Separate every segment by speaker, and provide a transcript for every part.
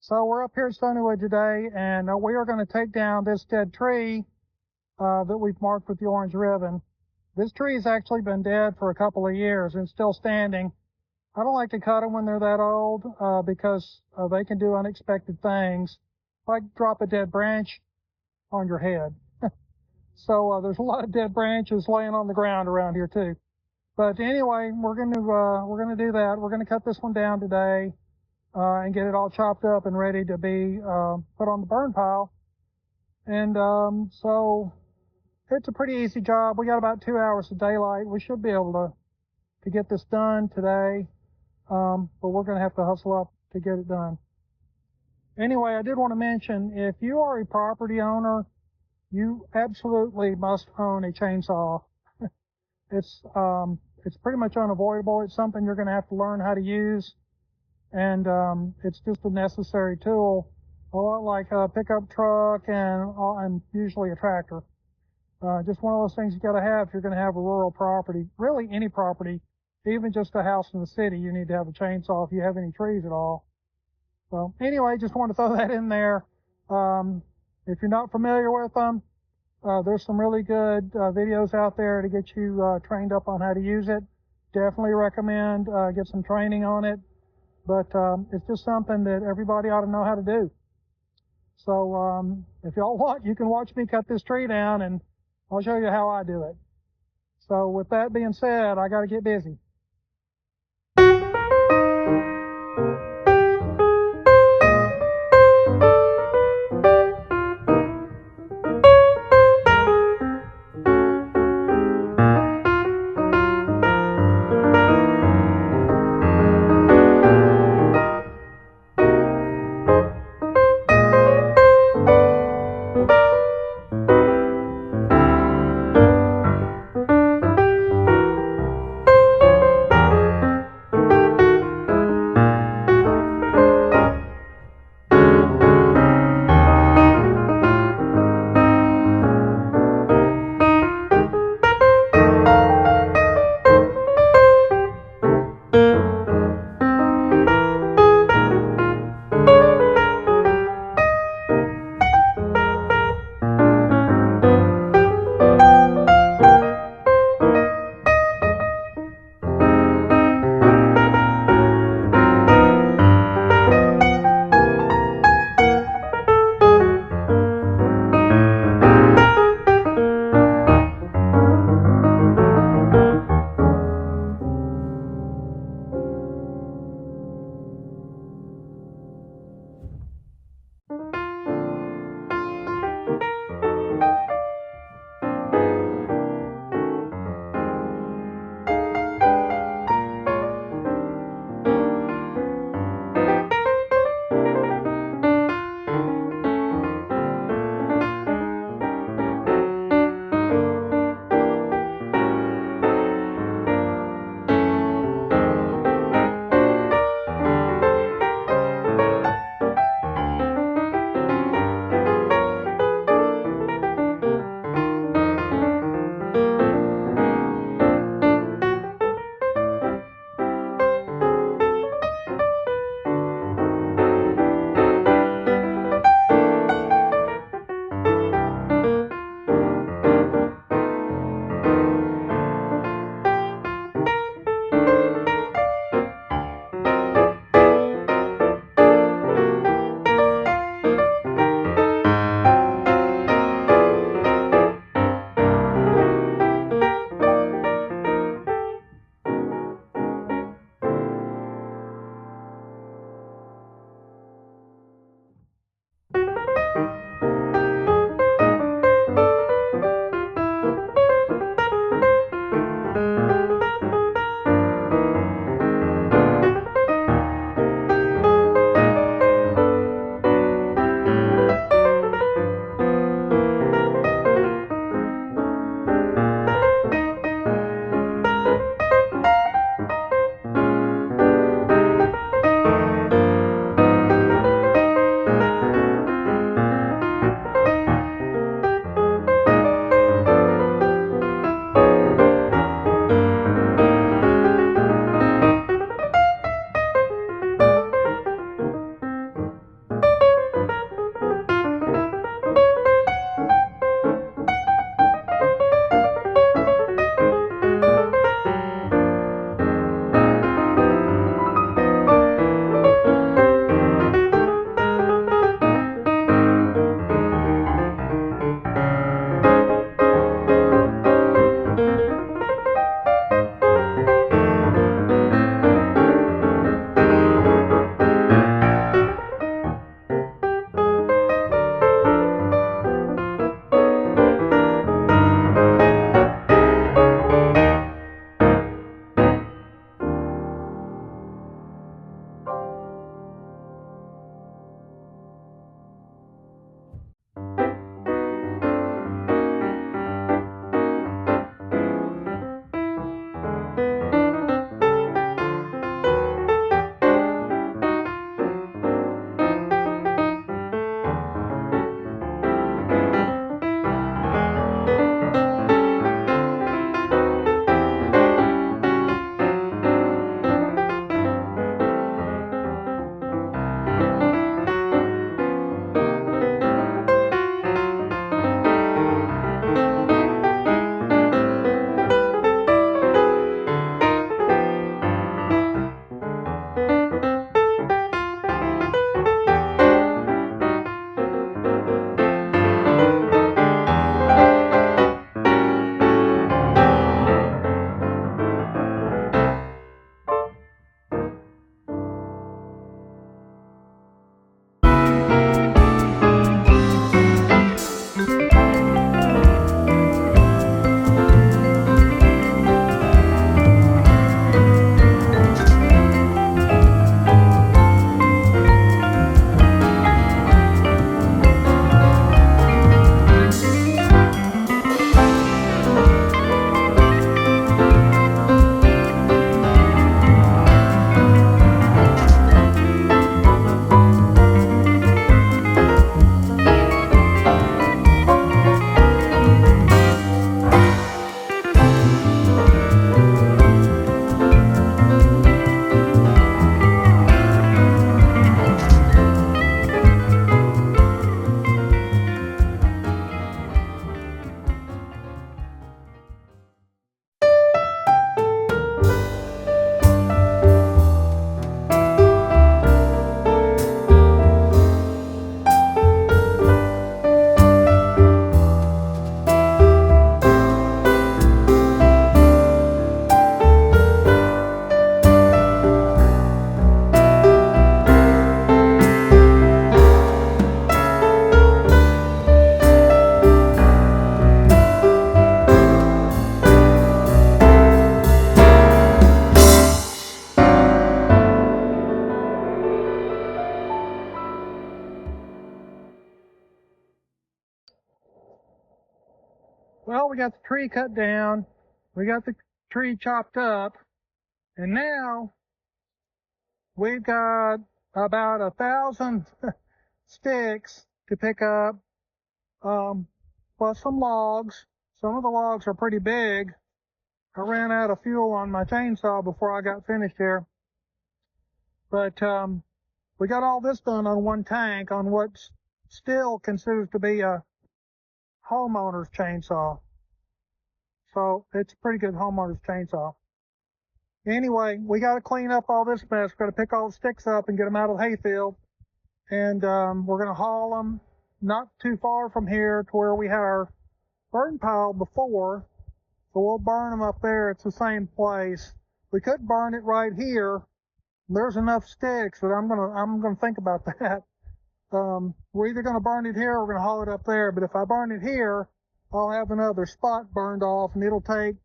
Speaker 1: So we're up here at Stonywood today, and we are going to take down this dead tree that we've marked with the orange ribbon. This tree has actually been dead for a couple of years and still standing. I don't like to cut them when they're that old because they can do unexpected things, like drop a dead branch on your head. So there's a lot of dead branches laying on the ground around here too. But anyway, we're going to do that. We're going to cut this one down today and get it all chopped up and ready to be put on the burn pile. And so it's a pretty easy job. We got about 2 hours of daylight. We should be able to get this done today, but we're going to have to hustle up to get it done. Anyway, I did want to mention, if you are a property owner, you absolutely must own a chainsaw. It's pretty much unavoidable. It's something you're going to have to learn how to use, and it's just a necessary tool, a lot like a pickup truck and usually a tractor. Just one of those things you got to have if you're going to have a rural property. Really, any property, even just a house in the city, you need to have a chainsaw if you have any trees at all. So anyway, just want to throw that in there. If you're not familiar with them, there's some really good videos out there to get you trained up on how to use it. Definitely recommend get some training on it. But it's just something that everybody ought to know how to do. So if y'all want, you can watch me cut this tree down, and I'll show you how I do it. So with that being said, I got to get busy. Well, we got the tree cut down, we got the tree chopped up, and now we've got about 1,000 sticks to pick up, plus some logs. Some of the logs are pretty big. I ran out of fuel on my chainsaw before I got finished here. But we got all this done on one tank on what still considers to be a homeowner's chainsaw. So it's a pretty good homeowner's chainsaw. Anyway, we got to clean up all this mess. We've got to pick all the sticks up and get them out of the hayfield. And we're going to haul them not too far from here to where we had our burn pile before. So we'll burn them up there. It's the same place. We could burn it right here. There's enough sticks that I'm gonna think about that. We're either gonna burn it here or we're gonna haul it up there. But if I burn it here, I'll have another spot burned off, and it'll take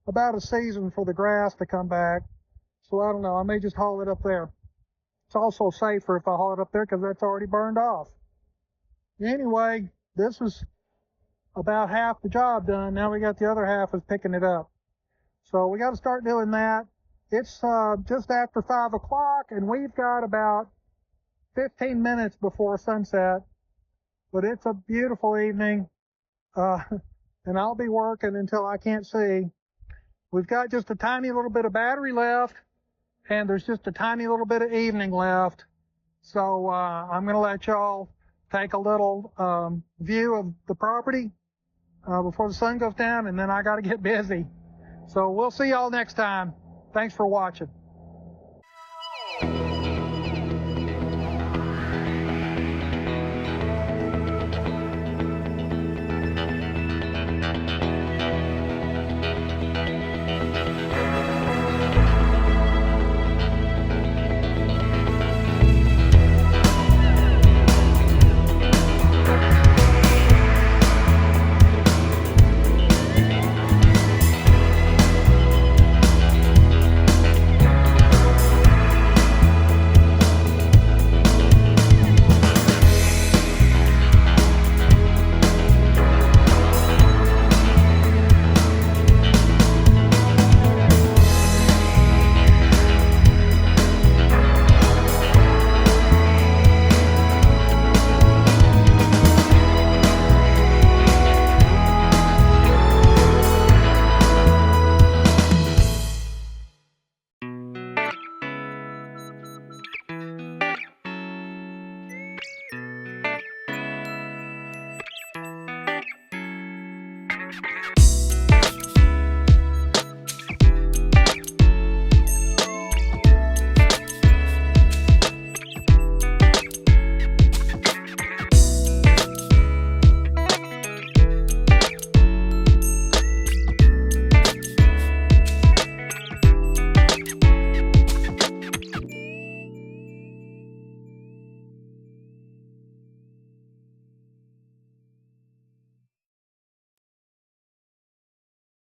Speaker 1: about a season for the grass to come back. So I don't know. I may just haul it up there. It's also safer if I haul it up there because that's already burned off. Anyway, this is about half the job done. Now we got the other half is picking it up. So we got to start doing that. It's just after 5 o'clock, and we've got about 15 minutes before sunset. But it's a beautiful evening, and I'll be working until I can't see. We've got just a tiny little bit of battery left, and there's just a tiny little bit of evening left. So I'm going to let y'all take a little view of the property before the sun goes down, and then I got to get busy. So we'll see y'all next time. Thanks for watching.